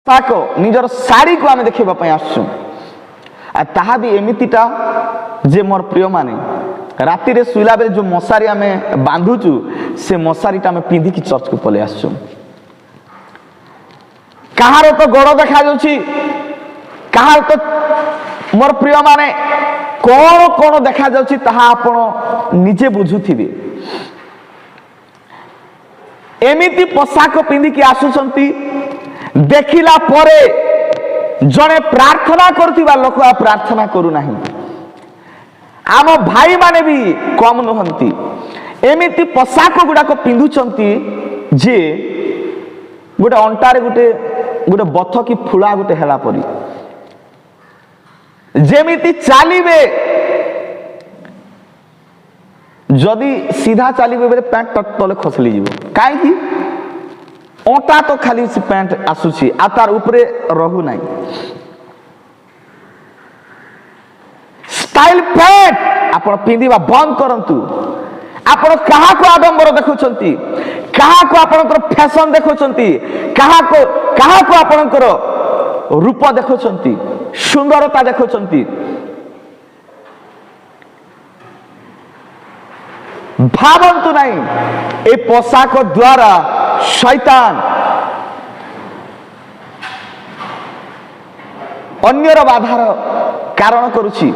पोशाक निजर शाड़ी को आम देखा आसुँ ताहा भी एमितिटा जे मोर प्रिय माने राति रे शुला बेले जो मशारी आम बांधुचु से मशारीटा आम पिंधिकी चर्च को पलि आसुँ कहार तो गोड़ देखा जाउछि कहार तो मोर प्रिय माने कौन कौन देखा जाउछि ताहा आपण निजे बुझुथिबे एमिति पोशाक पिंधिकी आसुछंती देखिला परे जड़े प्रार्थना करुवा लोक आ प्रार्थना करू नाही आम भाई माने भी कम नुहंती एमिति पोशाक गुड़ाक पिंधुचंती जे गोटे अंटारे गोटे गोटे बथ की फुला गोटे हेला परी जेमिति चालिबे जदि सीधा चलिबे बेले पैंट तले खसली जीवो काई ओटा तो खाली से पैंट आसुची आ तार ऊपरे रहू नाही स्टाइल पैंट आपण पिंधिबा बंद करंतु आपण कहा को आडंबर देखुचंती कहा को आपनकर फैशन देखुचंती कहा को आपनकर रूप देखुचंती सुंदरता देखुचंती भावंतु नहीं ए पोशाक द्वारा शैतान अन्यर बाधार कारण करुछि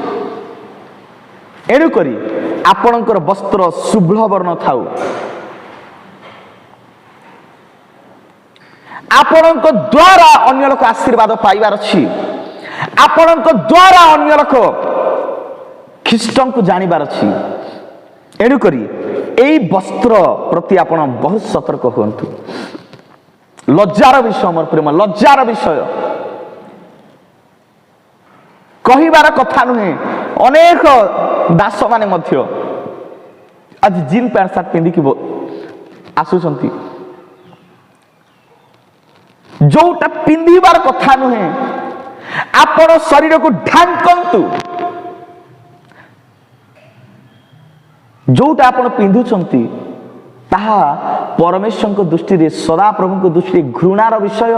एणु करी आपणकर वस्त्र शुभ्र वर्ण थाउ आपणक द्वारा अन्य लोक आशीर्वाद पाइबार अछि आपणक द्वारा अन्य लोक ख्रीष्ट को जानिबार अछि एणु करी एई वस्त्र प्रति आपण बहुत सतर्क हुंतु लज्जार विषय मोर प्रेम लज्जार विषय कहिबार कथा नुहे अनेक दास माने मध्य आज जीन पैंट सार्ट पिंधिकी आसुचंती जोटा पिंधिबार कथा नुहे आपण शरीर को ढांकंतु जोटा आपण पिंधुचंती ताहा परमेश्वर को दृष्टि रे सदा प्रभु को दृष्टि घृणार विषय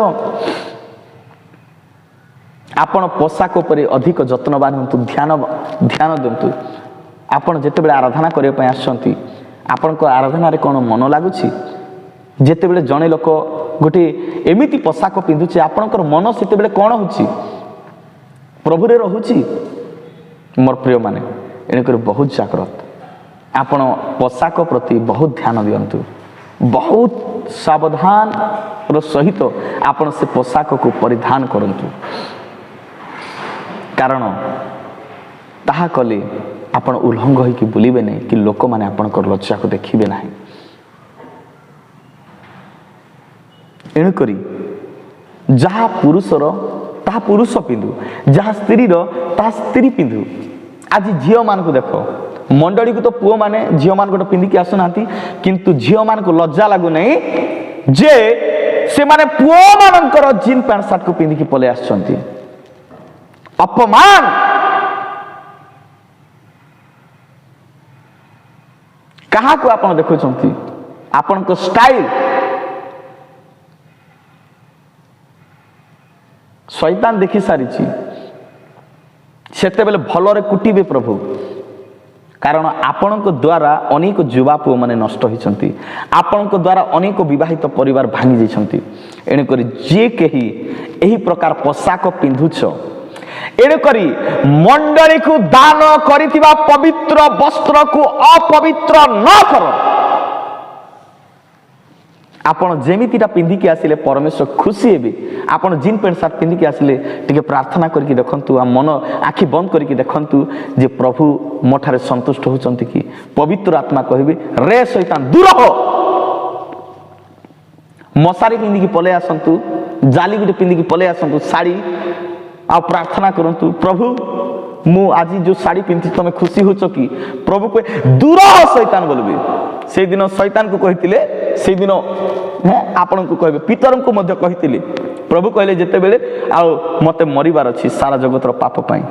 आपण पोशाक उपरे अधिक जत्नवान हंतु ध्यान दिंतु आपण जेते बेले आराधना करिया पय आछंती आपण को आराधना रे कोन मन लागुछि जेते बेले जणे लोक गोटे एमिति पोशाक पिंधुछि आपणकर मन सेते बेले कोन होछि प्रभु रे रहुछि मोर प्रिय माने एने कर बहुत जागृत आपण पोशाक प्रति बहुत ध्यान दियंतु बहुत सावधान रो सहित आपण से पोशाक को परिधान करंतु कारण ताहा कले आपण उल्लंघ होई कि बुलिबे नै कि लोक माने आपण कर लज्जा को देखिबे नाही एणु करी जहा पुरुषर ताहा पुरुष पिंधु जहा स्त्रीर ताहा स्त्री पिंधु आज झियो मान को देखो मंडली को तो पुओ माने झियो मान को पिंधिकी आसुना किंतु झियो मान को लज्जा लागु नहीं जे से माने पुओ मानकर जीन पैंट सार्ट को पिंधिकी पले आछंती अपमान कहा को आपण देखुचंती आपण को स्टाइल शैतान देखि सारिछि सेते बेले भलरे कुटिबे प्रभु कारण आपण द्वारा अनेक युवा पुओ माने नष्ट होइछंती आपण द्वारा अनेक विवाहित परिवार भांगी जाइछंती एणे करी जे केही एही प्रकार पोशाक पिंधुछ एणे करी मंडली को दान करितिबा पवित्र वस्त्र को अपवित्र न करो आपण जेमितिटा पिंधिकी आसिले परमेश्वर खुशी हेबे आपण जीन पैंट सार्ट पिंधिकी आसिले टिके प्रार्थना करके देखंतु आ मन आखि बंद करके देखंतु जे प्रभु मोठारे संतुष्ट होचंती कि पवित्र आत्मा कहबे रे शैतान दूर हो मशारी पिंधिकी पले आसंतु जाली गुटे पिंधिकी पले आसंतु साड़ी आ प्रार्थना करंतु प्रभु मु आज जो साड़ी पिंधि तमे खुशी होचो कि प्रभु को दूर हो शैतान बोलबे से दिन शैतान को कहितिले से दिन आपण को कहबे पितर को मध्य कहितिले प्रभु कहले जेते बेले आ मते मरिबार अछि सारा जगतर पाप पाई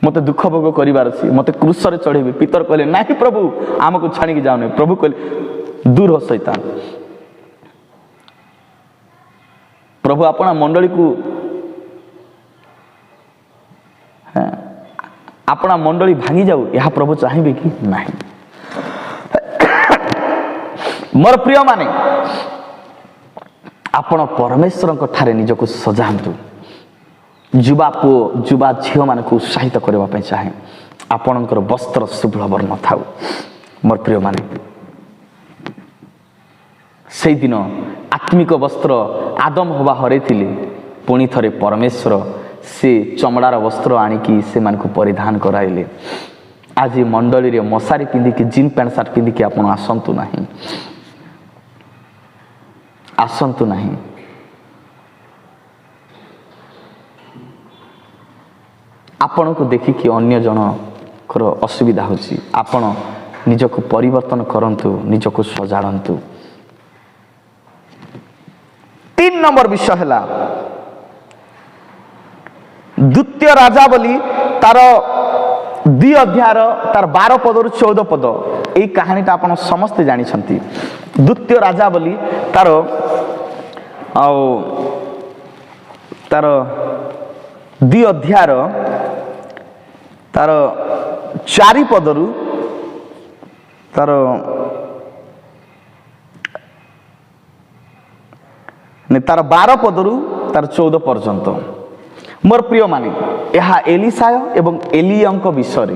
मते दुख भोग करिबार अछि मते क्रूस रे चढ़ेबे पितर कहले नाही प्रभु आमको छाणी के जाओ नै प्रभु कहले दूर हो शैतान प्रभु आपण मंडली को अपना मंडली भांगी जाऊ यह प्रभु चाहिए कि नहीं। मोर प्रिय माने आपण परमेश्वर ठारे निजक सजातु। युवा पुओ युवा झील मान उत्साहित करने चाहे आपणकर वस्त्र शुभ्र वर्ण थाउ। मोर प्रिय माने से दिन आत्मिक वस्त्र आदम हवा हरे पुणी थरे परमेश्वर से चमड़ार वस्त्र आनिकी से मानकु परिधान कराइले। आज मंडली रे मशारी पिंधिकी जीन पैंट सार्ट पिंधिकी आपण आसंतु नहीं, आसंतु नहीं। आपण को देखिकी अन्य जनकर असुविधा होची, आपण निजको परिवर्तन करंतु, निजको सजाड़ंतु। 3 नंबर विषय है द्वितीय राजा बोली तार 2 अध्याय तार 12 पदरु 14 पद। यही कहानीटा आपण समस्ते जानी छंती। द्वितीय राजा बोली तार तार 2 अध्याय तार 4 पदरु तार तार 12 पदरु तार 14 पर्यंत। मोर प्रिय माने यह एलिसाय एवं एलियंक विषय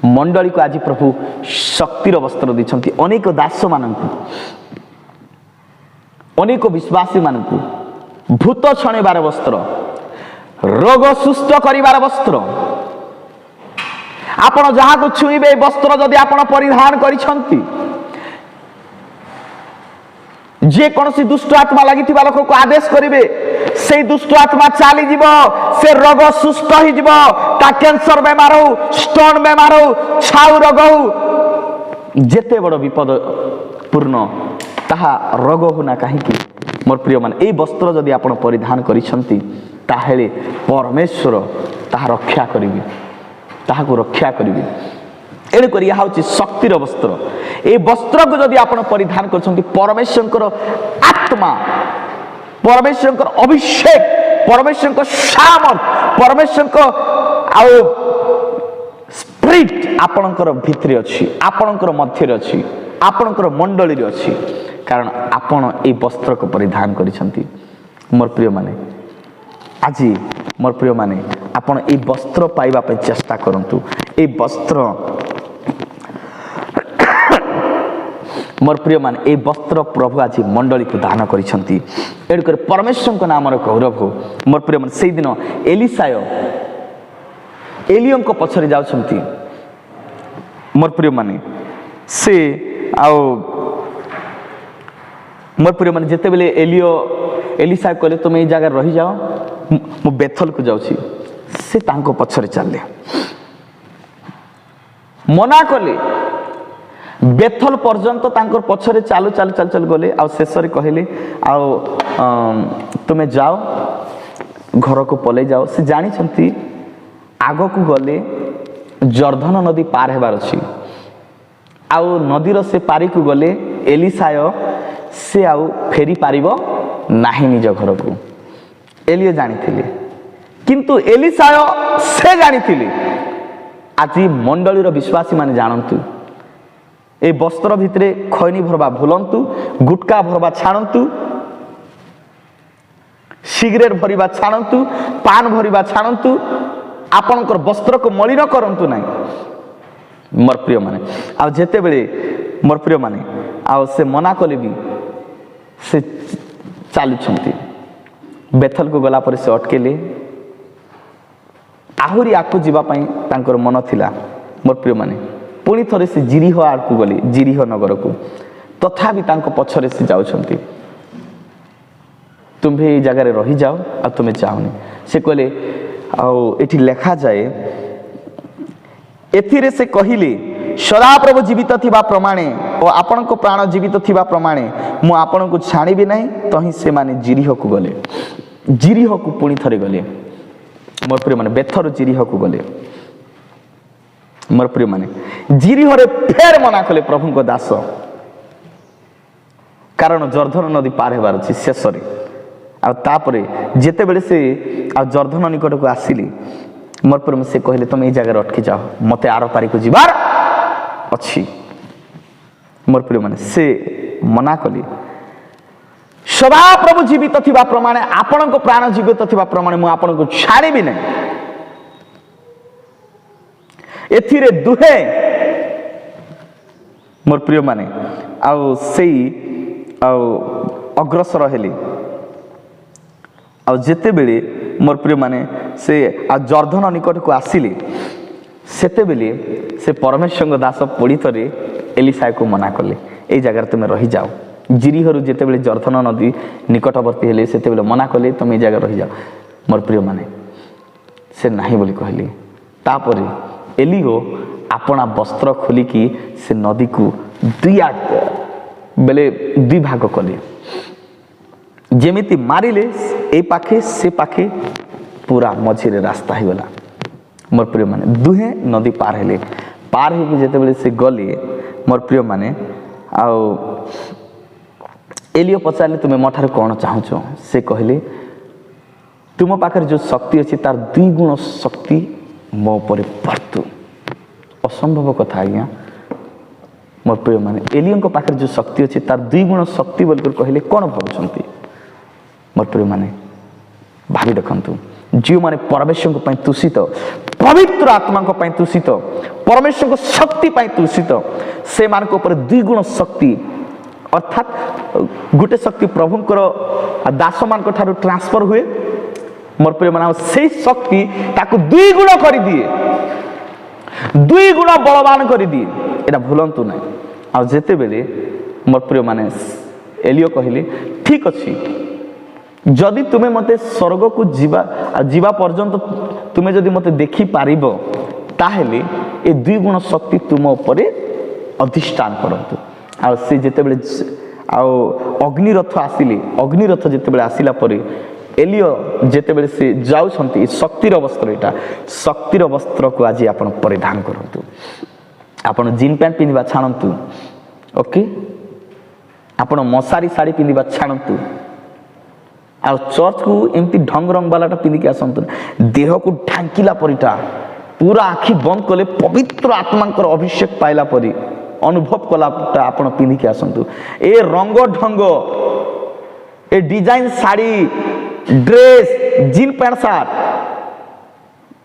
मंडली को आज प्रभु शक्तिर वस्त्र दी। अनेक दास मानकु, अनेक विश्वासी मानकु भूत छणेबार वस्त्र, रोग सुस्थ करिबार वस्त्र, आपण जहा को छुईबे वस्त्र जदि आपण परिधान करिसंती, जे कौन सी दुष्ट आत्मा लगी लोक को आदेश करेंगे से दुष्ट आत्मा चली जीव, से रोग सुस्थ हो, कैंसर बेमार हो, स्टोन बेमार हो, छाउ रोग हो, जेते बड़ विपद पूर्ण ताहा रोग होना कहीं। मोर प्रिय मान ए वस्त्र जदि आपण परिधान करिसंती ताहेले परमेश्वर ताहा रक्षा करिवे, ताहाको रक्षा करिवे। एणुकर यह हूँ शक्तिर वस्त्र। ये वस्त्र को जदि आप परिधान कर परमेश्वर आत्मा, परमेश्वर अभिषेक, परमेश्वर सामर्थ, परमेश्वर स्पिरिट आपणकर भितर अच्छी, आपणकर मध्य अच्छी, आपणकर मंडली अच्छी, कारण आपण ये वस्त्र को परिधान करिसंती। मोर प्रिय माने आज मोर प्रिय माने आपण ये वस्त्र पाइबा पे चेष्टा करंतु। ये वस्त्र मोर प्रिय मान ए वस्त्र प्रभु आज मंडली को दान करिसंती। एडकर परमेश्वर को नाम गौरव हो। मोर प्रिय मान से दिन एलिसाय एलियम को पछरे जाउछंती। मोर प्रिय माने से आओ मोर प्रिय मान जेते बेले एलिसाय कहले तुम ए जगह रही जाओ, मु बेथल को जाउछी, से तांको पछरे चलले, मना कले। बेथल पर्यंत तांकर पछरे चालू चालू चालू चालू गले, आ शेष कहले तुम्हें जाओ घर को पले जाओ। से जानी छंती आग को गले जर्धन नदी पार हेबार अछि, आउ नदीर से पारी को गले एलिसाय से आउ फेरी पारिबो नाही निज घर को। एलिया जानी थिले, किंतु एलिसाय से जानी थिले। आज मंडलीर विश्वासी माने जानंतु ए वस्त्र भितरे खैनी भरबा भूलंतु, गुटका भरबा छाणंतु, सिगरेट भरिबा छाणंतु, पान भरिबा छाणंतु, आपनकर वस्त्र को मलिन करंतु नहीं। मोर प्रिय माने आ जेते बेले मोर प्रिय माने आ से मना कले भी से चालू छंती। बेथल को गला पर से अटकेले, आहुरी आकु जीवा पई तांकर मन थिला। मोर प्रिय माने पुणी थरे से जिरीह आड़कू गले, जिरीह नगर को, तथापि तांको पछरे से जाउछंती। तुम्हें ये जगह रही जाओ आ तुम्हें जाओनी। से कहले एठी लेखा जाए एथिरे से कहिले सदा प्रभु जीवित थिबा प्रमाणे और आपण को प्राण जीवित थिबा प्रमाणे मु आपण को छाणीबी नहीं। तही से माने जिरीह को गले, जिरीह को पुणी थरे गले। मोर प्रिय माने बेथर जिरीह को गले। मोर प्रिय माने जिरीह रे फेर मना कले प्रभु को दास, कारण जर्धन नदी पार हेबार अछि शेष रे। तापरे जेते बेले से जर्धन निकट को आसिली मोर प्रभु से कहले तुम ये जगह अटकी जाओ मते आर पारी को जीवार अच्छी। मोर प्रिय माने से मना कली सदा प्रभु जीवित थिबा प्रमाणे आपण को प्राण जीवित थिबा प्रमाणे मु आपण को छाड़ीबी नहीं। एथिरे दुहे मोर प्रिय माने अग्रसर हेली जेते बेले मोर प्रिय माने से जर्धन निकट को आसिले सेते बेले से परमेश्वर दास पीड़ितरे एलिसा को मना कले ए जगह तुम रही जाओ। जिरीहरु जेते बेले जर्धन नदी निकटवर्ती हेले सेते बेले मना कले तुम ए जगह रही जाओ। मोर प्रिय माने से नहीं बोली कहले तापरे एलियो अपना वस्त्र खोलिकी से नदी को दुई भाग कले जेमिति मारिले ए पाखे से पाखे पूरा मझिरे रास्ता ही गला। मोर प्रिय माने दुहे नदी पार हेले पार हो जेते बेले से गले मोर प्रिय माने एलियो पचारे तुम मोठार कौन चाहूच से कहले तुम पाखे जो शक्ति अच्छी तार 2 गुण शक्ति मो पर परतु। असंभव कथा आज्ञा मोर प्रिय माने एलियो पाखे जो शक्ति अच्छी तार 2 गुण शक्ति बोलकर कहले कौन भावुंट मोर प्रिय माने भावी देखंतु जो माने परमेश्वर को तुषित पवित्र आत्मा को तुषित परमेश्वर को शक्ति तुषित से मान को ऊपर 2 गुण शक्ति अर्थात गोटे शक्ति प्रभुंकर दास मान को ठारू ट्रांसफर हुए मोर प्रिय माने से शक्ति ताकू 2 गुण कर दिए 2 गुण बलवान कर दिए एटा भूलंतु नहीं। आ जेते बेले मोर प्रिय माने एलियो कहले ठीक अछि जदि तुम्हें मते स्वर्ग को जीवा पर्यंत तुम्हें जदि मते देखि पारिबो ताहेले ए 2 गुण शक्ति तुम उपरे अधिष्ठान करंतु। आ से जेते बेले अग्निरथ आसिले अग्निरथ जेते बेले आसिला परे एलियो जेते बेले से जाउछंती शक्तिर वस्त्र एटा शक्तिर वस्त्र को आज आपण परिधान करंतु। आपण जीन पैंट पिंदिबा छाणंतु ओके आपण मसारी साड़ी पिंदिबा छाणंतु आ चर्च को एमती ढंग रंग वाला पिंधिक आसतु देह को ढांकिला परिटा पूरा आखि बंद कले पवित्र आत्मांकर अभिषेक पाइला परी अनुभव कलाटा आपण पिंधिक आसतु ए रंग ढंग ए design sari dress jean pant shirt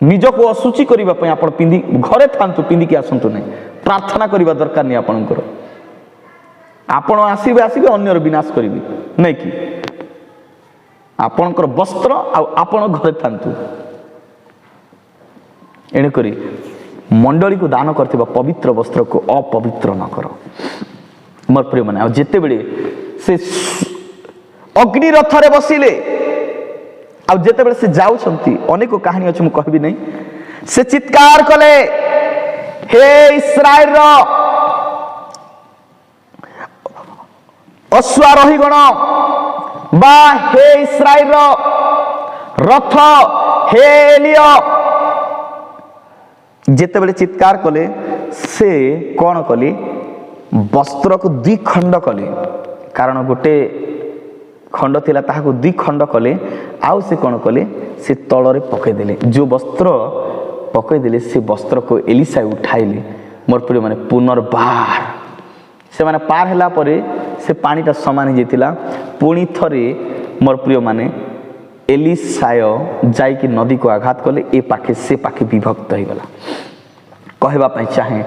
निज को असुचि करबा पय आपण पिंधि घरे थांतु पिंधिक आसतु नहीं प्रार्थना करबा दरकार नहीं आपनकर आपण आसीबे अन्यर विनाश करिबे नहीं कि आपणकर वस्त्र आपण घरे थांतु एणुकरी मंडली को दान करथिबा पवित्र वस्त्र को अपवित्र न कर। मोर प्रिय माने जेते बेले से अग्निरथ रे बसिले आ जेते बेले से जाउछंती अनेक कहानी अछि मु कहबी नहीं से चित्कार कले हे इस्राएल रो अश्वारोही गण बा हे इस्राएल रथ हे एलियो जेते बेले चित्कार कले से कौन कले वस्त्र को 2 खंड कले कारण गोटे खंड थिला ताहाको 2 खंड कले आउ से कौन कले से तଳରେ पकई देले जो वस्त्र पकई देले से वस्त्र को एलिसा उठाइले। मोर प्रिय माने पुनर्बार से माने पार हला परे से पानीटा समान ही जेतिला पुणी थरे मोर प्रिय माने एलिसाय जाई कि नदी को आघात कले ए पाखे से पाखे विभक्त हो गला। कहबा पई चाहे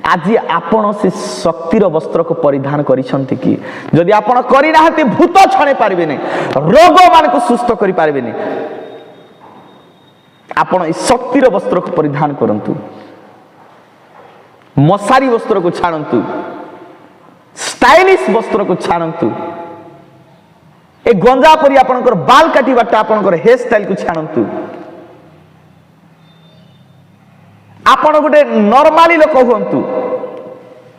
आज आपण से शक्तिर वस्त्र को परिधान करिसंती कि जदि आपण करि नाहंती भूत छणे पारिबे नै रोग मान को सुस्त करि पारिबे नै आपण ए शक्तिर वस्त्र को परिधान करंतु मसारी वस्त्र को छाणंतु स्टाइलिश वस्त्र को छाणंतु ए गंजा परी आपनकर बाल काटिबाटा आपनकर हेयर स्टाइल को छाणंतु आपण गोटे नॉर्मली लोक हुंतु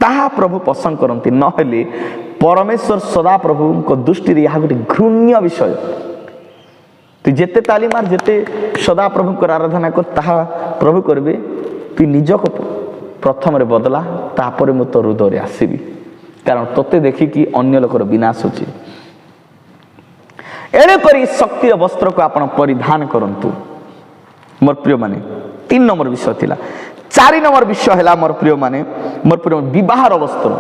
ताहा प्रभु पसंद करंती नहले परमेश्वर सदा प्रभु को दृष्टि रे यहा गोटे घृण्य विषय तु जेते ताली मार जेते सदा प्रभु को आराधना कर ताहा प्रभु करबे तु निज को प्रथम रे बदला तापर मु तो हृदय रे आसीबी कारण तोते देखि कि अन्य लोकर विनाश होची एणुक शक्तिर वस्त्र को आपण परिधान करंतु। मोर प्रिय माने 3 नंबर विषय थिला। 4 नंबर विषय है मोर प्रिय माने, मोर प्रिय विवाहर वस्त्र।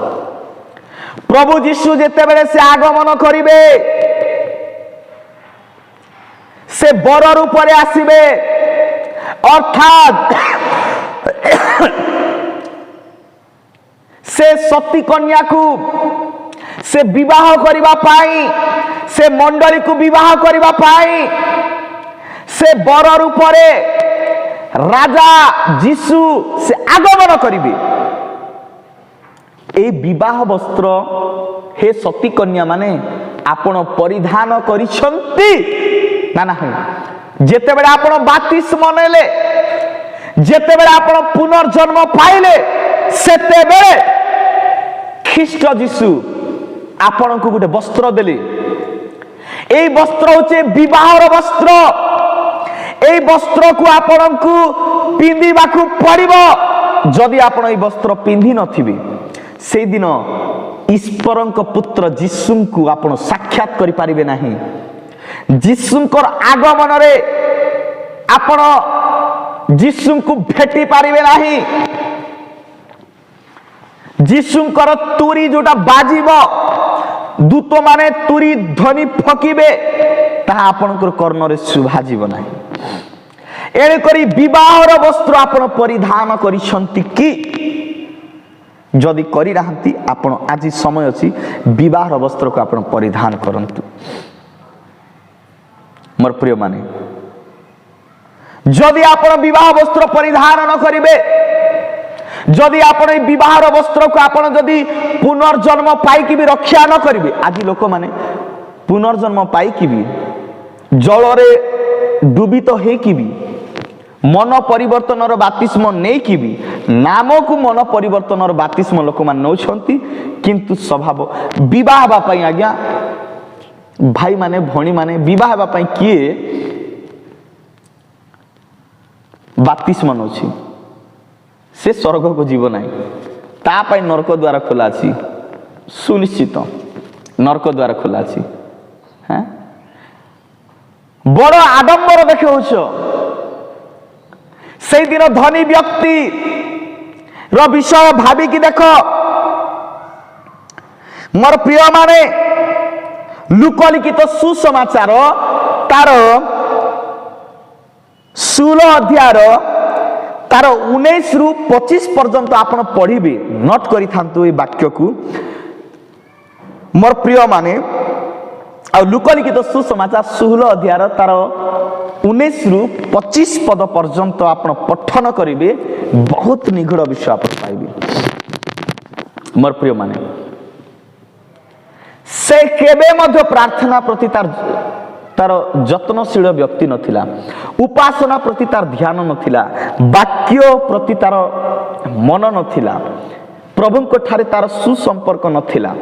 प्रभु जीशु जेते बेले से आगमन करिवे, से बर रूप में आसिबे, अर्थात से सती कन्या को से विवाह करिबा पाई, से मंडली को विवाह करिबा पाई, से बर रूप राजा जीशु से आगमन करिवे। ए विवाह वस्त्र हे सती कन्या माने आपण परिधान करिसंती ना नाही। जेते बेले आपण बातिस्म नेले, जेते बेले आपण पुनर्जन्म पाइले, सेते बेले ख्रीष्ट जीशु आपण को गोटे वस्त्र देले। ए वस्त्र होचे विवाहर वस्त्र। ए वस्त्र को आपण को पिंधिबा को पड़िबो। जदि आपण ए वस्त्र पिंधि नथिबे, से दिन ईश्वरंक पुत्र जीशु को आपण साक्षात करि पारिबे नाही। जीशुंकर आगमन रे आपण जीशु को भेटी पारिबे नाही। जीशुंकर तुरी जोटा बाजिबो, दूत माने तुरी ध्वनि फकिबे, ताहा आपणकर कर्ण रे शुभा जीव नाही। एणे करी विवाहर वस्त्र आपण परिधान करिसंती कि? जदि करि राहंती आपण आज समय अछि विवाहर वस्त्र को आपण परिधान करंतु। मोर प्रिय माने, जदि आपण विवाह वस्त्र परिधान न करिवे, जदि आपण विवाहर वस्त्र को आपण जदि पुनर्जन्म पाइकी भी रक्षा न करिवे, आज लोक माने पुनर्जन्म पाइकी भी जल रे डूबित हेकी भी मन परिवर्तन बातिस्म नहीं कि भी नाम को मन परिवर्तन बातिस्म लोक मान नौछंती, किंतु स्वभाव विवाह बा पई आज्ञा भाई माने भणी माने विवाह बा पई किए बातिस्म नौछि, से स्वर्ग को जीव नाही। ता पई नरक द्वार खोला अछि, सुनिश्चित नरक द्वार खोला अछि। हैं बड़ आडंबर देखौछ। से दिन धनी व्यक्ति रो विषय भावी कि देख, मोर प्रिय माने लुकलिखित सुसमाचार तार 16 अध्याय तार 19 रु 25 पर्यंत आपण पढ़िबे। नोट करि थांतु ए वाक्य को मोर प्रिय माने। आ लुकलिखित सुसमाचार 16 अध्याय तार 19 रु 25 पद पर्यंत आपण पठन करिवे, बहुत निगूढ़ विषय आप पाइबे। मोर प्रिय माने, से केबे मध्य प्रार्थना प्रति तार जत्नशील व्यक्ति नथिला, उपासना प्रति तार ध्यान नथिला, वाक्य प्रति तार मन नथिला, प्रभु को ठारे तार सुसंपर्क नथिला।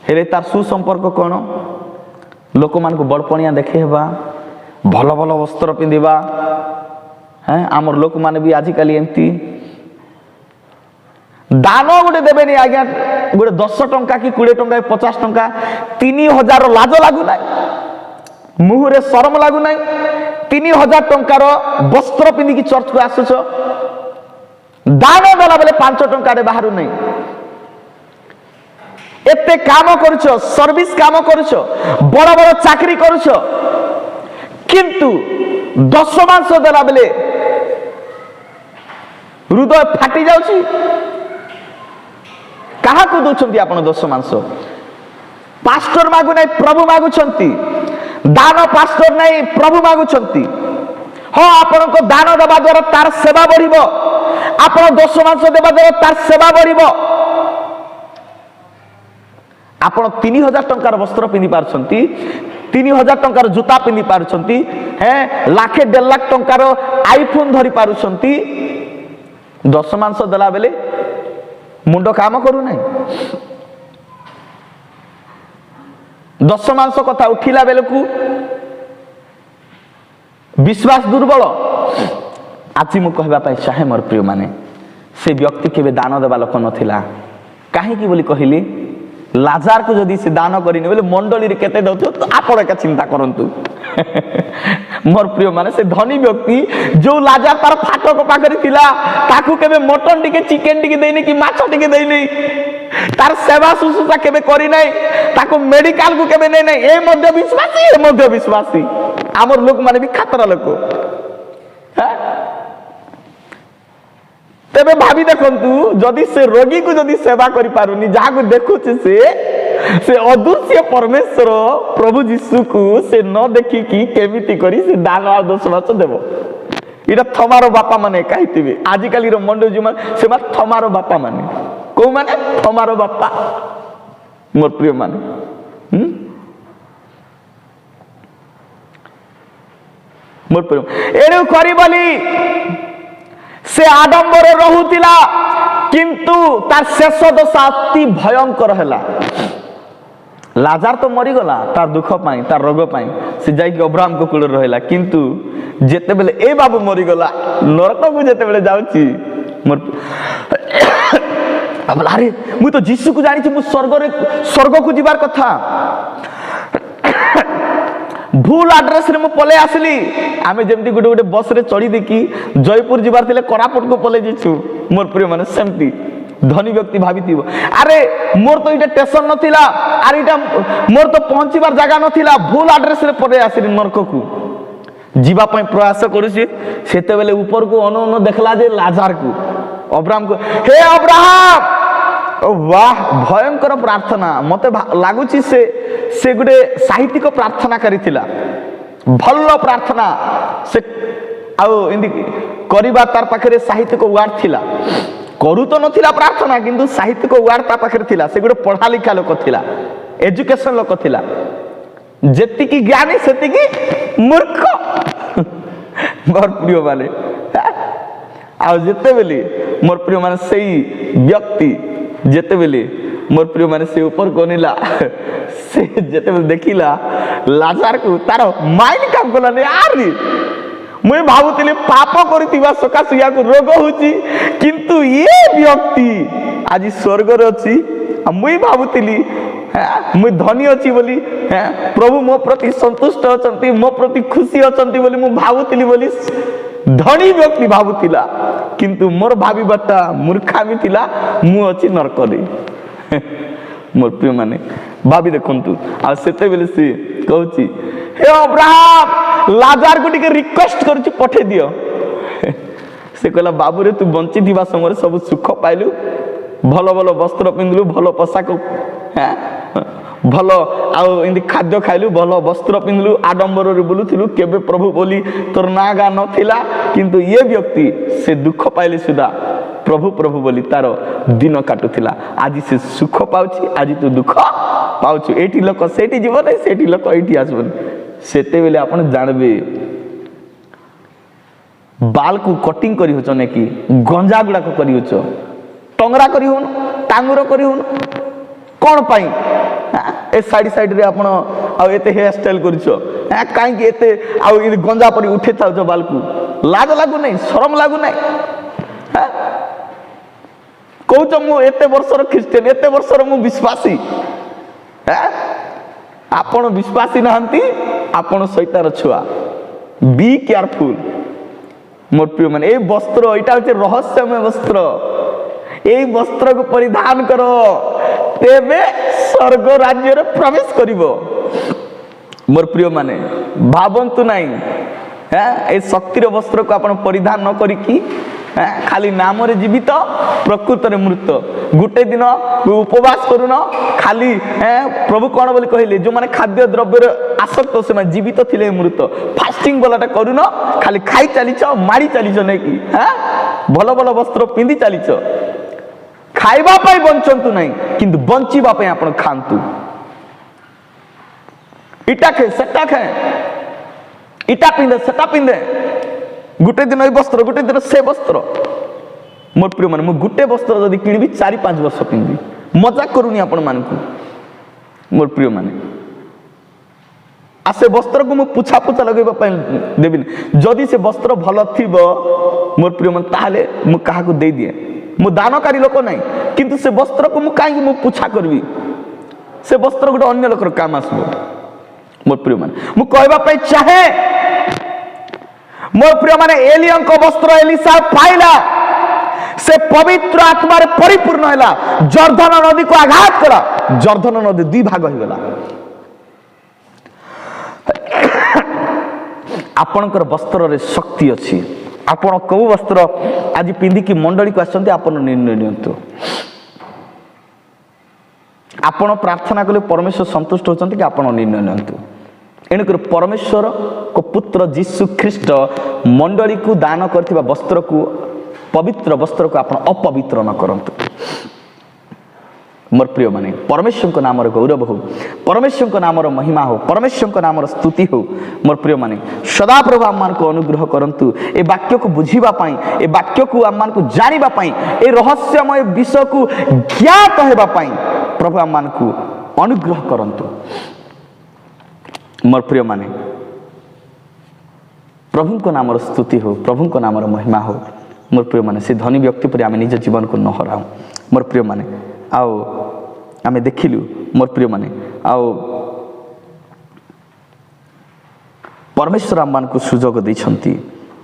हेले तार सुसंपर्क कोन? लोक मान को बड़पणिया देखे हेबा, भल भल वस्त्र पिंधिबा। हैं आमर लोक माने भी आजिकाली एमती दान गोटे देबेनी आज्ञा, गोटे 10 टंका कि 20 टंका 50 टंका 3000 लाज लागू नाई, मुहरे शरम लागू नाई। 3000 टंकार वस्त्र पिंधिकी चर्च को आसुछ, दान देला बेले 5 टंका बाहर नहीं। एते काम करुछ, सर्विस काम करुछ, बड़ बड़ चाकरी करुछ, किंतु 10 मांस देला बेले हृदय फाटी जाउछि। कहा को दोचंती आपण 10 मांस? पास्टर मागु नहीं, प्रभु मागुछंती। दान पास्टर नहीं, प्रभु मागुछंती। हाँ आपण को दान देबा द्वारा तार सेवा बढ़िबो, आपण 10 मांस देबा द्वारा तार सेवा बढ़िबो। आपण 3000 टंकार वस्त्र पिंधि पारछंती, 3000 टंकार जूता पिंधि पारछंती, हैं लाखे 1.5 लाख टंकार आईफोन धरी पारछंती। 10 मांस देला बेले मुंड काम करू नहीं। 10 मांस कथा उठिला बेले को विश्वास दुर्बल। आज मु कहबा पाई चाहे मोर प्रिय माने, से व्यक्ति केबे दान देबा लोक नथिला। काहे कि बोली कहली, लाजार को जदि से दान करिने बोले मंडली केते दउथो तो आपण का चिंता करंतु मोर प्रिय माने से धनी व्यक्ति जो लाजार तार फाटक पाखरे थिला ताकू केबे मटन टिके चिकन टिके देइने कि माछ टिके देइने तार सेवा शुश्रूषा केबे करि नै ताको मेडिकल को केबे नै नै ए मध्य विश्वासी हमर लोक माने भी खातरा लोक तेबे भाभी देखंतु जदि से रोगी को जदि सेवा करि पारुनी जहा को देखुचे से अदृश्य परमेश्वर प्रभु यीशु को से न देखि कि केमिति करी से दान आ दशमास देबो इटा थमारो बापा माने कहितिबे आजि काली रो मंडो जुमा से मा थमारो बापा माने को माने थमारो बापा मोर प्रिय माने मोर प्रिय एडु करी बोली से आडंबर रहुतिला किंतु तार शेष दशा अति भयंकर हैला लाजार तो मरी गला तार दुख पाई तार रोग पाई से जाई कि अब्राहम को कुल रहला किंतु जेते बेले ए बाबू मरी गला नरक को जेते बेले जाउची मोर अब अरे मु तो यीशु को जानि छी मु स्वर्ग को जिबार कथा भूल एड्रेस रे मु पले आसली आमे जेमती गुटे गुटे बस रे चढ़ी देखी जयपुर जिबार थिले कोरापुट को पले जिछु मोर प्रिय माने सेमती धनी व्यक्ति भाबितिबो अरे मोर तो इटा स्टेशन नथिला अरे इटा मोर तो पहुंचीबार जगह नथिला भूल एड्रेस रे पले आसली नरक को जीवा पय प्रयास करूसी सेते बेले ऊपर को अन देखला जे लाजार को अब्राहम को हे अब्राहम वाह भयंकर प्रार्थना मते लागुची से गुटे साहित्यिक प्रार्थना करिथिला भल्लो प्रार्थना से आउ इंदी करिबा तार पाखरे साहित्यिक वार्ड थिला करू तो नथिला प्रार्थना किंतु साहित्यिक वार्ड ता पाखरे थिला से गुटे पढ़ा लिखा लोक थिला एजुकेशन लोक थिला जेति की ज्ञानी सेति की मूर्ख मोर प्रिय माने आउ जेते बेली मोर प्रिय माने सेई व्यक्ति जेते बेली मोर प्रिय माने से ऊपर कोनिला से जेते बेले देखिला लाजार को तार माइंड काम कला ने आरी मुई भाबुतिले पाप करितिबा सकाश या को रोग होची किंतु ये व्यक्ति आज स्वर्ग रे अछि मुई भाबुतिली मुई धनी अछि बोली प्रभु मो प्रति संतुष्ट अछंती मो प्रति खुशी अछंती बोली मु भाबुतिली बोली धनी व्यक्ति भाबुतिला किंतु मोर भाबीबाटा मूर्खामी थिला मु अछि नरक रे मोर प्रिय माने भाभी देखंतु आ सेते बेले से कहूची हे अब्राहम लाजार को टिके रिक्वेस्ट करछु पठे दियो से कहला बाबू रे तू बंची दिबा समय सब सुख पाइलु भलो भलो वस्त्र पिंदलु भलो पोशाक भलो आउ इंदी खाद्य खाइलु भलो वस्त्र पिंदलु आडंबर रे बोलुथिलु केबे प्रभु बोली तोर नागा नथिला किंतु ये व्यक्ति से दुख पाइले सुदा प्रभु प्रभु बोली तार दिन काटुथिला आज से सुख पाउची आज तू दुख पाउछु एठी लोक सेठी जीव नै सेठी लोक एठी आसबन सेते बेले आपण जानबे बाल को कटिंग करी होचो ने कि गंजा गुडा को करी होचो टंगरा करी होन टांगुर करी होन कोन पाई ए साइड रे आपण आ एते हेयर स्टाइल करिछो काई कि एते आ इ गंजा परी उठे थाउ बाल को लाज लागु नै शरम लागु नै कहूच मु एते वर्षर ख्रिस्टियन एते वर्षर मु विश्वासी आपण विश्वासी नहंती आपण शैतान छुआ बी केयरफुल मोर प्रिय माने ए वस्त्र एटा होचे रहस्यमय वस्त्र ए वस्त्र को परिधान करो तेबे स्वर्ग राज्य रे प्रवेश करिवो मोर प्रिय माने भावंतु नाही ए शक्तिर वस्त्र को आपण परिधान न करी की खाली नाम रे जीवित प्रकृत रे मृत गुटे दिन उपवास करून खाली प्रभु कोन बोली कहिले जो माने खाद्य द्रव्य रे आसक्त से माने जीवित थिले मृत फास्टिंग बोलाटा करून खाली खाई चलीछ मारी चलीछ नै की भलो भलो वस्त्र पिंदी चलीछ खाइबा पाई बंचंतु नहीं किंतु बंचीबा पाई आपण खांतु इटा खे सेटा खे इटा पिंदे सेटा पिंदे गुटे दिन ए वस्त्र गुटे दिन से वस्त्र मोर प्रिय माने मु गुटे वस्त्र जदी किनिबी 4-5 वर्ष पिंदी मजाक करूनी आपण मानकु मोर प्रिय माने आ से वस्त्र को मु पुछा पुछा लगेबा पाई देबिन जदी से वस्त्र भलो थिबो मोर प्रिय माने ताले मु काहा को दे दिए मु दानकारी लोक नहीं किंतु से वस्त्र को मु काई मु पुछा करबी से वस्त्र गोटे अन्य लोकर काम आसब। मोर प्रिय मान मु कहबा चाहे मोर प्रिय माने एलिया वस्त्र एलिसा पाइला से पवित्र आत्मा परिपूर्ण हैला। जर्दन नदी को आघात कला, जर्दन नदी दुई भाग हो गला। आपणकर वस्त्र रे शक्ति अच्छी। आपण कौ वस्त्र आज पिंधिकी मंडली को आसते आपण निर्णय नियंतु। आपण प्रार्थना कले परमेश्वर संतुष्ट होचंती कि आपण निर्णय नियंतु। एणुकर परमेश्वर को पुत्र जीशु ख्रीस्ट मंडली को दान करथिबा वस्त्र को, पवित्र वस्त्र को आपण अपवित्र न करंतु। मोर प्रिय माने परमेश्वर को नाम गौरव हो, परमेश्वर को नाम महिमा हो, परमेश्वर को नाम स्तुति हो। मोर प्रिय माने सदा प्रभु आम मान को अनुग्रह करंतु। ए वाक्य को बुझीबा पाई, ए वाक्य को आम मान को जानिबा पाई, ए रहस्यमय विषय को ज्ञात हेबा पाई प्रभु आम मान को अनुग्रह करंतु। मोर प्रिय माने प्रभु को नाम स्तुति हो, प्रभु को नाम महिमा हो। मोर प्रिय माने से धनी व्यक्ति पर आम निज जीवन को न हराऊ। मोर प्रिय माने आओ आमे देखिलु मोर प्रिय माने आओ परमेश्वर आम मान को सुजोग दैछंती।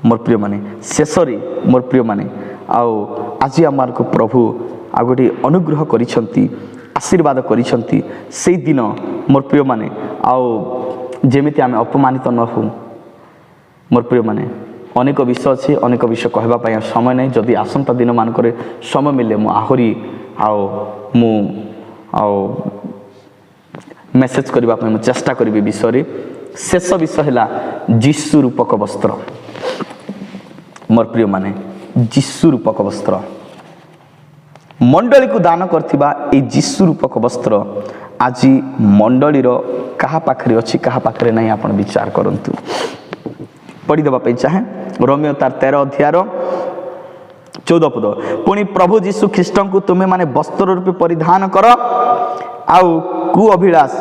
मोर प्रिय माने शेषरी मोर प्रिय माने आओ आज आम मान को प्रभु आ गोटे अनुग्रह करिछंती, आशीर्वाद करिछंती। से दिन मोर प्रिय माने आओ जेमिति आमे अपमानित न हो। मोर प्रिय माने अनेक विषय अच्छे, अनेक विषय कहबा पाई समय नहीं। जदि आसंता दिन मानकर समय मिले मु आहरी आओ मु आओ मेसेज करबा पाई मु चेष्टा करिबी विषय। शेष विषय हैला जीशु रूपक वस्त्र। मोर प्रिय माने जीशु रूपक वस्त्र मंडली को दान करथिबा ए जीशु रूपक वस्त्र आज मंडली रो कहा पाखरे अछि, कहा पाखरे नहीं, आपण विचार करंतु। पढ़ी देबा पे चाहे रोमियो तार 13 अध्याय 14 पद। पुणी प्रभु जीशु ख्रीस्ट को तुम्हें माने वस्त्र रूपे परिधान कर। आउ कु अभिलाष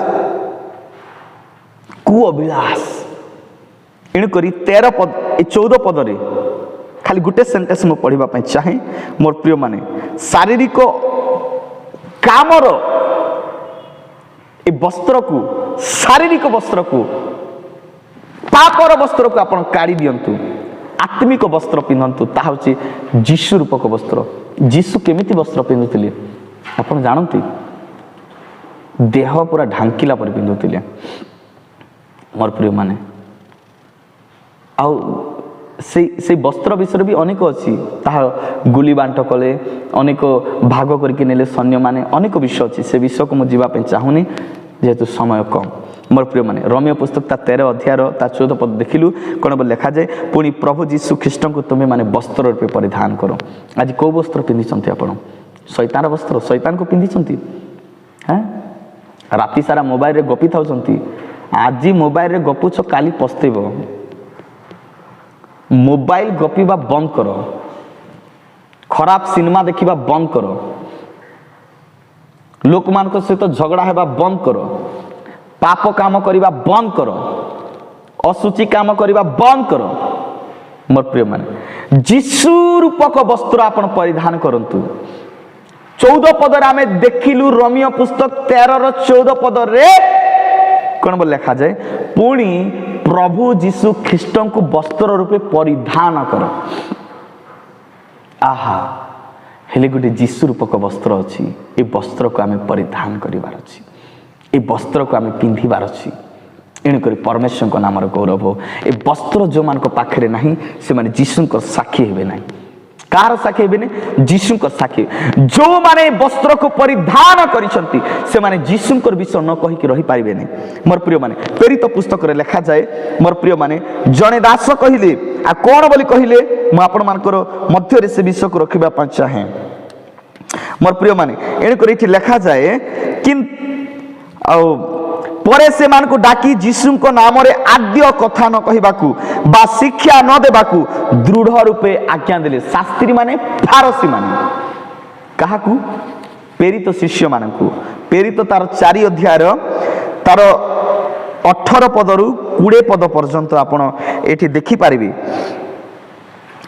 एणु करी 13 पद 14 पद रे खाली गुटे सेंटेंस मु पढ़िबा पे चाहे। मोर प्रिय माने शारीरिक कामर ए वस्त्र को, शारीरिक वस्त्र को, पापर वस्त्र को आपण काढ़ी दियंतु, आत्मिक वस्त्र पिंधंतु। ता होची जीशु रूपक वस्त्र। जीशु केमिति वस्त्र पिंधुतिले आपण जानंती? देह पूरा ढांकिला पर पिंधुतिले। मोर प्रिय माने आउ से वस्त्र विषय भी अनेक अच्छी। ताहा गुली बांट कले, अनेक भाग करके नेले सैन्य माने, अनेक विषय अच्छी। से विषय को मुझे जावाई चाहूनी जेहेतु समय कम। मोर प्रिय माने रोमियो पुस्तक ता 13 अध्याय ता 14 पद देखिलु कोन बोल लिखा जाए। पुणी प्रभु जीशु ख्रीस्ट को तुम्हें माने वस्त्र रूपे परिधान करो। आज को वस्त्र पिंधिचंती आपण? शैतान वस्त्र शैतान को पिंधिचंती। हैं राति सारा मोबाइल रे गपी थाउचंती। आज मोबाइल रे गपुछ, काली पस्तेबो। मोबाइल गपीबा बंद करो, खराब सिनेमा देखिबा बंद करो, लोक मान सहित झगड़ा हेबा बंद करो, पाप काम करिबा बंद करो, असुचि काम करिबा बंद करो। मोर प्रिय माने जीशु रूपक वस्त्र आपण परिधान करंतु। 14 पद रे आमे देखिलु रोमियो पुस्तक 13 रो 14 पद रे कोन बोल लिखा जाए। पुणी प्रभु जीशु ख्रीस्ट को वस्त्र रूपे परिधान कर। आहा हेले गोटे जीशु रूपक वस्त्र अच्छी। ए वस्त्र को आमे परिधान करिवार अछि, ए वस्त्र को आमे पिंधिबार अछि। एणुक परमेश्वर को नाम गौरव हो। ए वस्त्र जो मान पाखे नहीं से माने जीशु को साक्षी हेबे नहीं। कार साक्षी हेबे नहीं? जीशु को साक्षी। जो माने वस्त्र को परिधान करिसंती से माने जीशु को विषय न कहि कि रही पारिबे नहीं। मोर प्रिय माने प्रेरित पुस्तक रे लिखा जाए। मोर प्रिय माने जने दास कहिले आ कोन बोली कहिले म आपण मानकर मध्य रे से विषय को रखिबा पा चाहे। मोर प्रिय माने एणुक इठी लिखा जाए कि परे से मान को डाकी जीशु को नाम रे आद्य कथा न कहिबाकू बा शिक्षा न देबाकू दृढ़ रूपे आज्ञा देले। शास्त्री माने फारसी माने काहाकू? प्रेरित शिष्य मानकू। प्रेरित तार 4 अध्याय तार 18 पदरु 20 पद पर्यंत आपण एठी देखि पारिबे।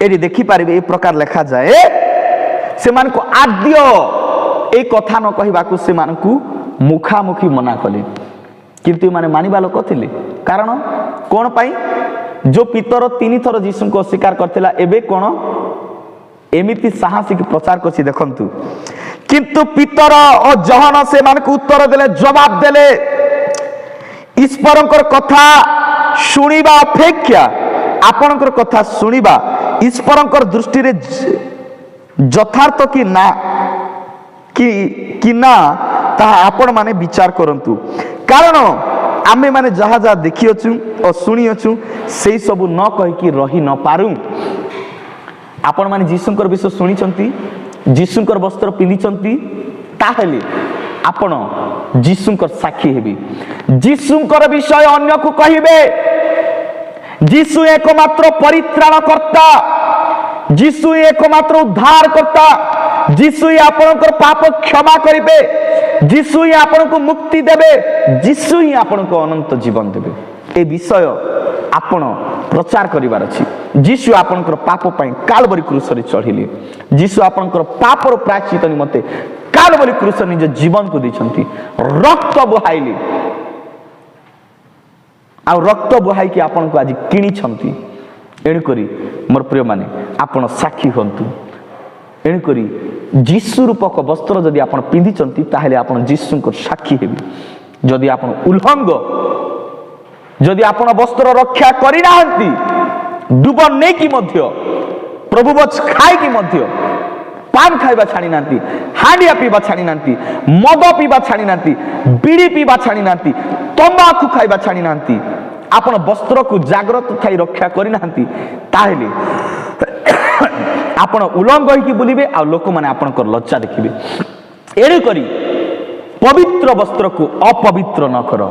एठी देखि पारिबे ए प्रकार लिखा जाए। से मान को आद्य ए कथा न कहिबाकू से मान को मुखामुखी मना कले किंतु माने मानिबा लोक थिले कारण कोन पाई जो पितर 3 थर यीशु को स्वीकार करथिला एबे कोन एमिति साहसिक प्रचार करछि देखंतु किंतु पितर और जहन से मान को उत्तर देले जवाब देले ईश्वरंकर कथा सुनिबा अपेक्षा आपणकर कथा सुनिबा ईश्वरंकर दृष्टि रे यथार्थ कि ना ताहा आपण माने विचार करंतु कारण आमे माने जहा जहा देखि अछु और सुनी अछु सेई सब न कहि कि रही न पारू आपण माने जीशुंकर विषय सुनी चंती जीशुंकर वस्त्र पिंधी चंती ताहेले आपण जीशुंकर साक्षी हेबी जीशुंकर विषय अन्य को कहिबे जीशु एकमात्र परित्राण करता जीशु एकमात्र उद्धार करता जीशु ही आपनकर पाप क्षमा करिबे जीशु ही आपनको मुक्ति देबे जीशु ही आपनको अनंत जीवन देबे ए विषय आपण प्रचार करिवार अछि जीशु आपनकर पाप पई कालवरी क्रूस रे चढ़िले जीशु आपनकर पापर प्रायश्चित निमते कालवरी क्रूस निज जीवन को दैछंती रक्त बहाइले आ रक्त बहाई कि आपनको आज किनी छंती एणु करी मोर प्रिय माने आपण साक्षी हंतु एणु करी जीशु रूपक वस्त्र जदि आपण पिंधी चंती ताहेले आपण जीशु को साक्षी हेबी जदि आपण उल्लंघ जदि आपण वस्त्र रक्षा करि नाहंती दुब नै कि मध्य प्रभु वच खाइ कि मध्य पान खाइबा छाड़ी नांती हांडिया पीबा छाड़ी नांती मद पीबा छाड़ी नांती बीड़ी पीबा छाड़ी नांती तंबाकू खाइबा छाड़ी नांती आपण वस्त्र को जागृत थाई रक्षा करि नांती ताहेले आपण उल्लंघ होइकि बुलिबे आ लोक माने आपनकर लज्जा देखिबे एड़ी करी पवित्र वस्त्र को अपवित्र न करो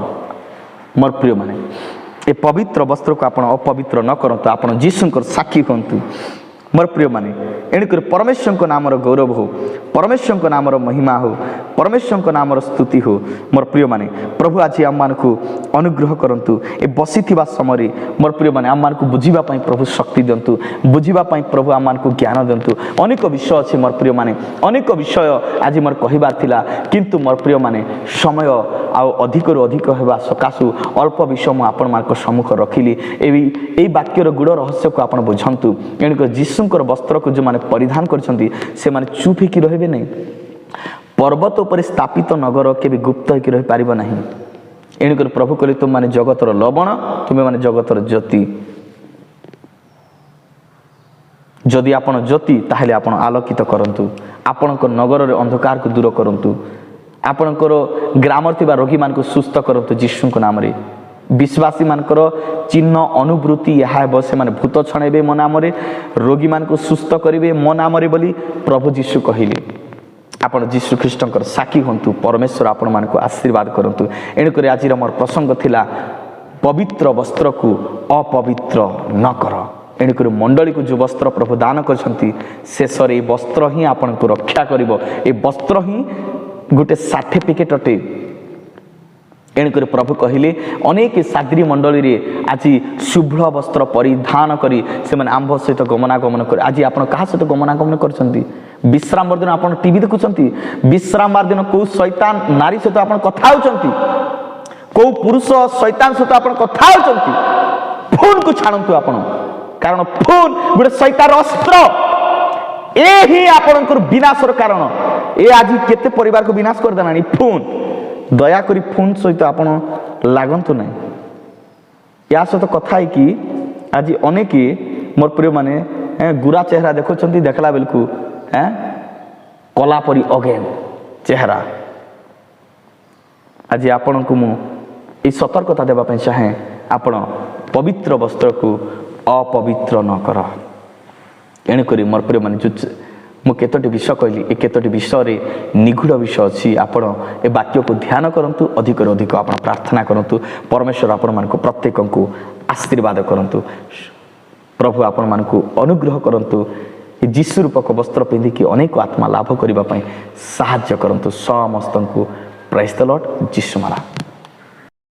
मोर प्रिय माने ए पवित्र वस्त्र को आपण अपवित्र न करंतु आपण जीशुंकर साक्षी हंतु मोर प्रिय माने एणुकर परमेश्वर को नामर गौरव हो परमेश्वर को नामर महिमा हो परमेश्वर को नामर स्तुति हो मोर प्रिय माने प्रभु आज आम मान को अनुग्रह करंतु ए बसिथिबा समय मोर प्रिय माने आम मान को बुझिबा पई प्रभु शक्ति दंतु बुझिबा पई प्रभु आम मान को ज्ञान दंतु अनेक विषय अछि मोर प्रिय माने अनेक विषय आज मोर कहिबार थिला किंतु मोर प्रिय माने समय आ अधिक रु अधिक हेबा सकासु अल्प विषय मु आपण मान को सम्मुख रखिली एई वाक्यर गुड़ रहस्य को आपण बुझंतु एणुकर जीशुंकर वस्त्र को जो माने परिधान करछंती से माने चुप ही रहबे नहीं पर्वत उपर स्थापित नगर केबे गुप्त ही रहि पारिबो नहीं एणुकर प्रभु कहले तुम माने जगतर लवण तुम माने जगतर ज्योति जदि आपण ज्योति ताहेले आपण आलोकित करंतु आपणक नगर रे अंधकार को दूर करंतु आपणकर ग्राम थिबा रोगी मान को सुस्थ करंतु जीशुंक नाम रे विश्वासी मानकर चिन्ह अनुभूति यह से माने भूत छणेबे मो नाम रे रोगी मान को सुस्थ करिवे मो नाम रे बोली प्रभु जीशु कहिले आपण जीशु ख्रीष्टंकर साक्षी हंतु परमेश्वर आपण मान को आशीर्वाद करंतु एणु करे आज मोर प्रसंग थिला पवित्र वस्त्र को अपवित्र न कर एणु करे मंडली को जो वस्त्र प्रभु दान करछंती शेष रे वस्त्र ही आपण को रक्षा करिवो ए वस्त्र ही गोटे सर्टिफिकेट अटे एणुक प्रभु कहले अनेक साद्री मंडली रे आज शुभ्र वस्त्र परिधान करी से माने आंभ सहित गमनागमन कर आज आपण कहा सहित गमनागमन करछंती विश्राम दिन आपण टीवी देखुछंती विश्राम दिन को शैतान नारी सहित आपण कथा होचंती को पुरुष शैतान सहित आपण कथा होचंती फोन को छाणंतु आपण कारण फोन गोटे शैतान अस्त्र ए ही आपणकर विनाशर कारण ए आज केते परिवार को विनाश कर देनानी फोन दया करी फोन सहित आपण लागंतु नहीं या सहित कथा है कि आज अनेक मोर प्रिय माने गुरा चेहरा देखुछंती देखला बेलकु कला परी अगेन चेहरा आज आपण को मु ए सतर्कता देबा पई चाहे आपण पवित्र वस्त्र को अपवित्र न कर एणु करी मोर प्रिय माने मु केतोटी विषय कहली ए केतोटी विषय रे निगूढ़ विषय अछि आपण ए वाक्य को ध्यान करंतु अधिक रे अधिक आपण प्रार्थना करंतु परमेश्वर आपण मान को प्रत्येक को आशीर्वाद करंतु प्रभु आपण मान को अनुग्रह करंतु ए जीशु रूपक वस्त्र पिंधि कि अनेक आत्मा लाभ करिबा पई सहाय्य करंतु समस्त को praise the Lord Jishu Maharaj.